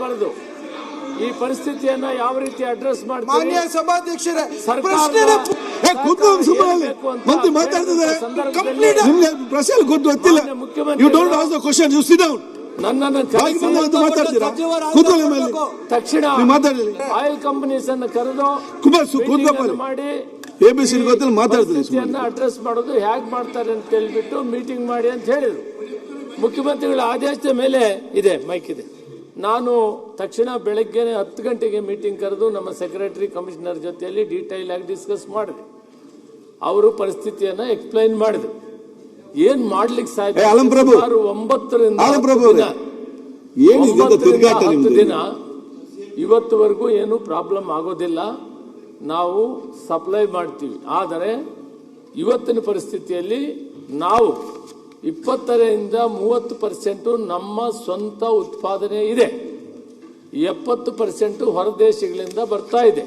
ಬರೆದು ಈ ಪರಿಸ್ಥಿತಿಯನ್ನ ಯಾವ ರೀತಿ ಅಡ್ರೆಸ್ ಮಾಡ್ತೀವಿ? ಮಾನ್ಯ ಸಭಾಧ್ಯಕ್ಷರೇ, ತಕ್ಷಣ ಆಯಿಲ್ ಕಂಪನೀಸ್ ಅನ್ನು ಕರೆದು ಮಾಡಿ ಅಡ್ರೆಸ್ ಮಾಡೋದು ಹೇಗೆ ಮಾಡ್ತಾರೆ ಅಂತ ಹೇಳ್ಬಿಟ್ಟು ಮೀಟಿಂಗ್ ಮಾಡಿ ಅಂತ ಹೇಳಿದ್ರು. ಮುಖ್ಯಮಂತ್ರಿಗಳ ಆದೇಶದ ಮೇಲೆ ಇದೆ, ಮೈಕ್ ಇದೆ. ನಾನು ತಕ್ಷಣ ಬೆಳಗ್ಗೆ 10 ಗಂಟೆಗೆ ಮೀಟಿಂಗ್ ಕರೆದು ನಮ್ಮ ಸೆಕ್ರೆಟರಿ ಕಮಿಷನರ್ ಜೊತೆಯಲ್ಲಿ ಡೀಟೈಲ್ ಆಗಿ ಡಿಸ್ಕಸ್ ಮಾಡಿದೆ. ಅವರು ಪರಿಸ್ಥಿತಿಯನ್ನ ಎಕ್ಸ್ಪ್ಲೈನ್ ಮಾಡಿದ್ರು. ಏನ್ ಮಾಡ್ಲಿಕ್ಕೆ ಸಾಧ್ಯ? 9 ದಿನ ಇವತ್ತುವರೆಗೂ ಏನು ಪ್ರಾಬ್ಲಮ್ ಆಗೋದಿಲ್ಲ. ನಾವು ಸಪ್ಲೈ ಮಾಡ್ತೀವಿ. ಆದರೆ ಇವತ್ತಿನ ಪರಿಸ್ಥಿತಿಯಲ್ಲಿ ನಾವು 20ರಿಂದ 30% ನಮ್ಮ ಸ್ವಂತ ಉತ್ಪಾದನೆ ಇದೆ. 70% ಹೊರ ದೇಶಗಳಿಂದ ಬರ್ತಾ ಇದೆ.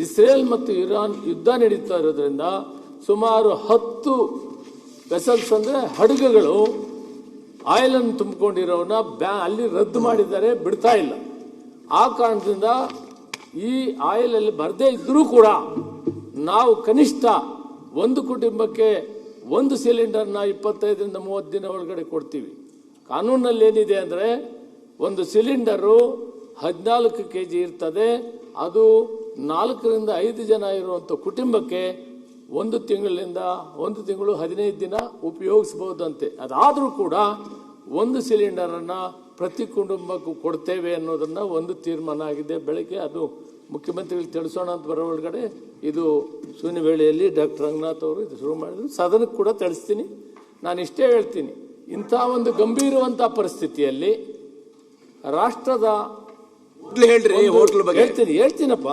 ಇಸ್ರೇಲ್ ಮತ್ತು ಇರಾನ್ ಯುದ್ಧ ನಡೀತಾ ಇರೋದ್ರಿಂದ ಸುಮಾರು 10 ವೆಸಲ್ಸ್ ಅಂದ್ರೆ ಹಡಗುಗಳು ಆಯಿಲ್ ಅನ್ನು ತುಂಬಿಕೊಂಡಿರೋನ ಅಲ್ಲಿ ರದ್ದು ಮಾಡಿದ್ದಾರೆ, ಬಿಡ್ತಾ ಇಲ್ಲ. ಆ ಕಾರಣದಿಂದ ಈ ಆಯಿಲ್ ಅಲ್ಲಿ ಬರದೇ ಇದ್ರೂ ಕೂಡ ನಾವು ಕನಿಷ್ಠ ಒಂದು ಕುಟುಂಬಕ್ಕೆ ಒಂದು ಸಿಲಿಂಡರ್ನ 25ರಿಂದ 30 ದಿನ ಒಳಗಡೆ ಕೊಡ್ತೀವಿ. ಕಾನೂನಲ್ಲಿ ಏನಿದೆ ಅಂದರೆ ಒಂದು ಸಿಲಿಂಡರು 14 kg ಇರ್ತದೆ. ಅದು 4ರಿಂದ 5 ಜನ ಇರುವಂಥ ಕುಟುಂಬಕ್ಕೆ 1 ತಿಂಗಳು 15 ದಿನ ಉಪಯೋಗಿಸಬಹುದಂತೆ. ಅದಾದರೂ ಕೂಡ ಒಂದು ಸಿಲಿಂಡರನ್ನು ಪ್ರತಿ ಕುಟುಂಬಕ್ಕೂ ಕೊಡ್ತೇವೆ ಅನ್ನೋದನ್ನ ಒಂದು ತೀರ್ಮಾನ ಆಗಿದೆ. ಬೆಳಗ್ಗೆ ಅದು ಮುಖ್ಯಮಂತ್ರಿಗಳು ತಿಳಿಸೋಣ ಅಂತ ಬರೋ ಒಳಗಡೆ ಇದು ಶೂನ್ಯ ವೇಳೆಯಲ್ಲಿ ಡಾಕ್ಟರ್ ರಂಗನಾಥ್ ಅವರು ಇದು ಶುರು ಮಾಡಿದ್ರು. ಸದನಕ್ಕೆ ಕೂಡ ತಿಳಿಸ್ತೀನಿ. ನಾನು ಇಷ್ಟೇ ಹೇಳ್ತೀನಿ, ಇಂಥ ಒಂದು ಗಂಭೀರವಂತ ಪರಿಸ್ಥಿತಿಯಲ್ಲಿ ರಾಷ್ಟ್ರದ ಹೇಳ್ತೀನಪ್ಪ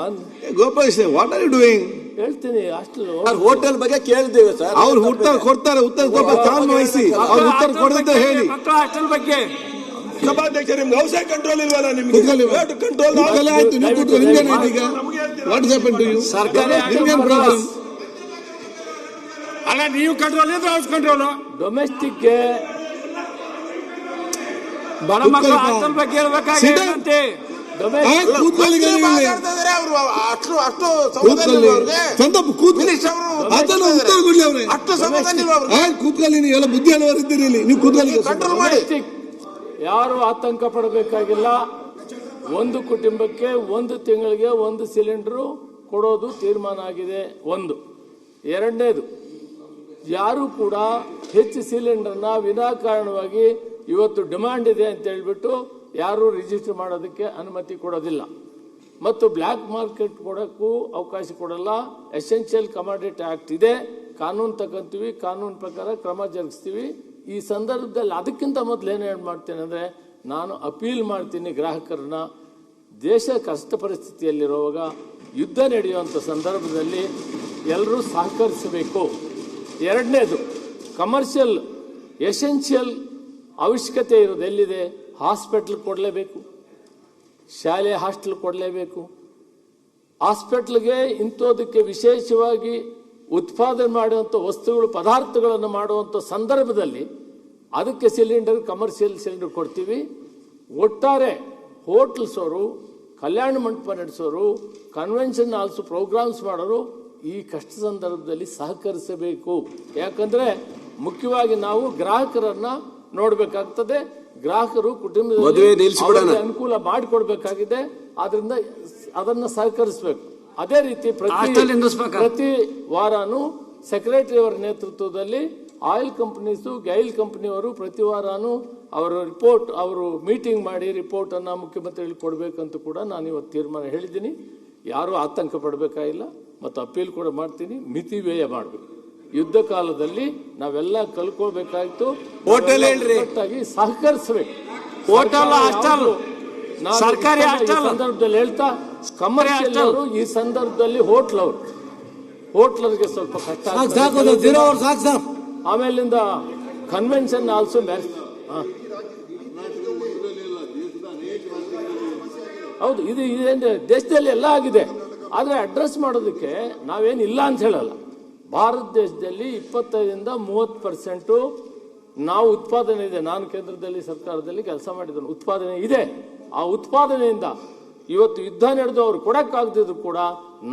ವಾಟ್ ಆರ್ ಯು ಡೂಯಿಂಗ್ ಹೇಳ್ತೀನಿ. ಹಾಸ್ಟೆಲ್ ಹೋಟೆಲ್ ಬಗ್ಗೆ ಕೇಳಿದ್ದೇವೆ ಸರ್. ಅವ್ರು ಉತ್ತರ ಕೊಡ್ತಾರೆ, ಉತ್ತರ ವಹಿಸಿ ಅವ್ರು ಉತ್ತರ ಕೊಡದಂತ ಹೇಳಿ. ಹಾಸ್ಟೆಲ್ ಬಗ್ಗೆ ಸಭಾಧ್ಯಕ್ಷ ನಿಮ್ಗೆ ಔಷಧ ಕಂಟ್ರೋಲ್ ಇಲ್ವಲ್ಲ? ನಿಮ್ಗೆ ಕಂಟ್ರೋಲ್ ಅಲ್ಲ, ನೀವು ಕಂಟ್ರೋಲ್ ಇದ್ರೆ ಹೌಸ್ ಕಂಟ್ರೋಲ್. ಡೊಮೆಸ್ಟಿಕ್ ಬಡ ಮಕ್ಕಳ ಹಾಸ್ಟೆಲ್ ಬಗ್ಗೆ ಹೇಳ್ಬೇಕಾಗಿತ್ತಂತೆ. ಬುದ್ಧಿ ಹಲವರಿದ್ದೀರಿ, ನೀವು ಕೂತ್ಕೊಳ್ಳಿ. ಯಾರು ಆತಂಕ ಪಡಬೇಕಾಗಿಲ್ಲ. ಒಂದು ಕುಟುಂಬಕ್ಕೆ 1 ತಿಂಗಳಿಗೆ 1 ಸಿಲಿಂಡರ್ ಕೊಡೋದು ತೀರ್ಮಾನ ಆಗಿದೆ. ಒಂದು. ಎರಡನೇದು, ಯಾರು ಕೂಡ ಹೆಚ್ಚು ಸಿಲಿಂಡರ್ನ ವಿನಾಕಾರಣವಾಗಿ ಇವತ್ತು ಡಿಮ್ಯಾಂಡ್ ಇದೆ ಅಂತ ಹೇಳ್ಬಿಟ್ಟು ಯಾರು ರಿಜಿಸ್ಟರ್ ಮಾಡೋದಕ್ಕೆ ಅನುಮತಿ ಕೊಡೋದಿಲ್ಲ. ಮತ್ತು ಬ್ಲ್ಯಾಕ್ ಮಾರ್ಕೆಟ್ ಕೊಡೋಕ್ಕೂ ಅವಕಾಶ ಕೊಡಲ್ಲ. ಎಸೆನ್ಷಿಯಲ್ ಕಮಾಡಿಟಿ ಆಕ್ಟ್ ಇದೆ, ಕಾನೂನು ತಗೊಂತೀವಿ, ಕಾನೂನು ಪ್ರಕಾರ ಕ್ರಮ ಜರುಗಿಸ್ತೀವಿ. ಈ ಸಂದರ್ಭದಲ್ಲಿ ಅದಕ್ಕಿಂತ ಮೊದಲು ಏನು ಮಾಡ್ತೇನೆ ಅಂದರೆ, ನಾನು ಅಪೀಲ್ ಮಾಡ್ತೀನಿ ಗ್ರಾಹಕರನ್ನ, ದೇಶ ಕಷ್ಟ ಪರಿಸ್ಥಿತಿಯಲ್ಲಿರುವಾಗ ಯುದ್ಧ ನಡೆಯುವಂಥ ಸಂದರ್ಭದಲ್ಲಿ ಎಲ್ಲರೂ ಸಹಕರಿಸಬೇಕು. ಎರಡನೇದು, ಕಮರ್ಷಿಯಲ್ ಎಸೆನ್ಷಿಯಲ್ ಅವಶ್ಯಕತೆ ಇರೋದು ಎಲ್ಲಿದೆ? ಹಾಸ್ಪಿಟ್ಲ್ ಕೊಡಲೇಬೇಕು, ಶಾಲೆ ಹಾಸ್ಟೆಲ್ ಕೊಡಲೇಬೇಕು. ಹಾಸ್ಪಿಟ್ಲ್ಗೆ ಇಂಥದಕ್ಕೆ ವಿಶೇಷವಾಗಿ ಉತ್ಪಾದನೆ ಮಾಡುವಂಥ ವಸ್ತುಗಳು ಪದಾರ್ಥಗಳನ್ನು ಮಾಡುವಂಥ ಸಂದರ್ಭದಲ್ಲಿ ಅದಕ್ಕೆ ಸಿಲಿಂಡರ್, ಕಮರ್ಷಿಯಲ್ ಸಿಲಿಂಡರ್ ಕೊಡ್ತೀವಿ. ಒಟ್ಟಾರೆ ಹೋಟೆಲ್ಸ್ ಅವರು, Kalyana Mantapa ನಡೆಸೋರು, convention halls programmes ಮಾಡೋರು ಈ ಕಷ್ಟ ಸಂದರ್ಭದಲ್ಲಿ ಸಹಕರಿಸಬೇಕು. ಯಾಕಂದ್ರೆ ಮುಖ್ಯವಾಗಿ ನಾವು ಗ್ರಾಹಕರನ್ನ ನೋಡಬೇಕಾಗ್ತದೆ. ಗ್ರಾಹಕರು ಕುಟುಂಬದಲ್ಲಿ ಅನುಕೂಲ ಮಾಡಿಕೊಡ್ಬೇಕಾಗಿದೆ. ಆದ್ರಿಂದ ಅದನ್ನ ಸಹಕರಿಸಬೇಕು. ಅದೇ ರೀತಿ ಪ್ರತಿ ವಾರಾನು ಸೆಕ್ರೆಟರಿ ಅವರ ನೇತೃತ್ವದಲ್ಲಿ ಆಯಿಲ್ ಕಂಪನೀಸು, ಗೈಲ್ ಕಂಪನಿಯವರು ಪ್ರತಿ ವಾರಾನು ಅವರ ರಿಪೋರ್ಟ್, ಅವರು ಮೀಟಿಂಗ್ ಮಾಡಿ ರಿಪೋರ್ಟ್ ಅನ್ನ ಮುಖ್ಯಮಂತ್ರಿಗಳಿಗೆ ಕೊಡಬೇಕಂತ ಕೂಡ ನಾನು ಇವತ್ತು ತೀರ್ಮಾನ ಹೇಳಿದ್ದೀನಿ. ಯಾರು ಆತಂಕ ಪಡಬೇಕಾಗಿಲ್ಲ. ಮತ್ತು ಅಪೀಲ್ ಕೂಡ ಮಾಡ್ತೀನಿ, ಮಿತಿ ವ್ಯಯ ಮಾಡಬೇಕು. ಯುದ್ಧ ಕಾಲದಲ್ಲಿ ನಾವೆಲ್ಲ ಕಲ್ಕೊಳ್ಬೇಕಾಯ್ತು. ಹೋಟೆಲ್ ಸಹಕರಿಸಬೇಕು. ಹೋಟೆಲ್, ಹಾಸ್ಟೆಲ್, ಸರ್ಕಾರಿ ಹಾಸ್ಟೆಲ್ ಸಂದರ್ಭದಲ್ಲಿ ಹೇಳ್ತಾ, ಕಮರ್ಷಿಯಲ್ ಅವರು ಈ ಸಂದರ್ಭದಲ್ಲಿ ಹೋಟ್ಲರ್ಗೆ ಸ್ವಲ್ಪ ಕಷ್ಟ. ಆಮೇಲಿಂದ ಕನ್ವೆನ್ಷನ್ ಆಲ್ಸೋ ಹೌದು, ಇದು ದೇಶದಲ್ಲಿ ಎಲ್ಲ ಆಗಿದೆ. ಆದರೆ ಅಡ್ರೆಸ್ ಮಾಡೋದಕ್ಕೆ ನಾವೇನಿಲ್ಲ ಅಂತ ಹೇಳಲ್ಲ. ಭಾರತ ದೇಶದಲ್ಲಿ 25ರಿಂದ 30% ನಾವು ಉತ್ಪಾದನೆ ಇದೆ. ನಾನು ಕೇಂದ್ರದಲ್ಲಿ ಸರ್ಕಾರದಲ್ಲಿ ಕೆಲಸ ಮಾಡಿದ್ದೇನೆ, ಉತ್ಪಾದನೆ ಇದೆ. ಆ ಉತ್ಪಾದನೆಯಿಂದ ಇವತ್ತು ಯುದ್ಧ ನಡೆದು ಅವ್ರು ಕೊಡಕ್ಕಾಗದಿದ್ರು ಕೂಡ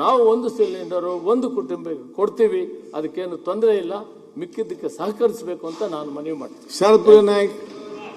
ನಾವು ಒಂದು ಸಿಲಿಂಡರು ಒಂದು ಕುಟುಂಬಕ್ಕೆ ಕೊಡ್ತೀವಿ, ಅದಕ್ಕೇನು ತೊಂದರೆ ಇಲ್ಲ. ಮಿಕ್ಕಿದ್ದಕ್ಕೆ ಸಹಕರಿಸಬೇಕು ಅಂತ ನಾನು ಮನವಿ ಮಾಡ್ತೀನಿ. ಶರತ್ ನಾಯ್ಕ್.